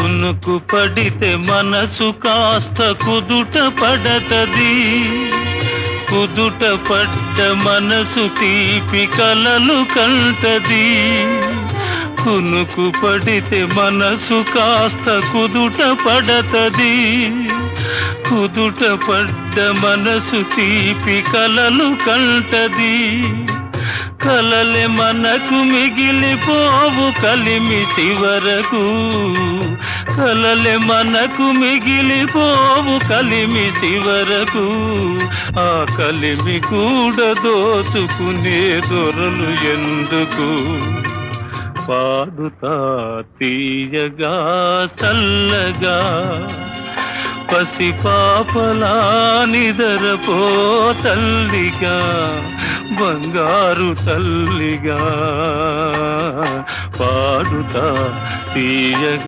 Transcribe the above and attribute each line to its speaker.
Speaker 1: కునుకు పడితే మనసు కాస్త కుదుట పడతది. కుదుట పడ్డ మనసు తీపి కలలు కంటది. కునుకు పడితే మనసు కాస్త కుదుట పడతది. కుదుట పడ్డ మనసు తీపి కలలు కంటది. కలలే మనకు మిగిలిపోవు కలిమి చివరకు. కలలే మనకు మిగిలిపోవు కలిమి చివరకు. ఆ కలిమి కూడా దోచుకునే దొరలు ఎందుకు? పాడుతా తీయగా చల్లగా పసిపాపలా నిదరపో తల్లిగా, బంగారు తల్లిగా. పాడుతా తీయగా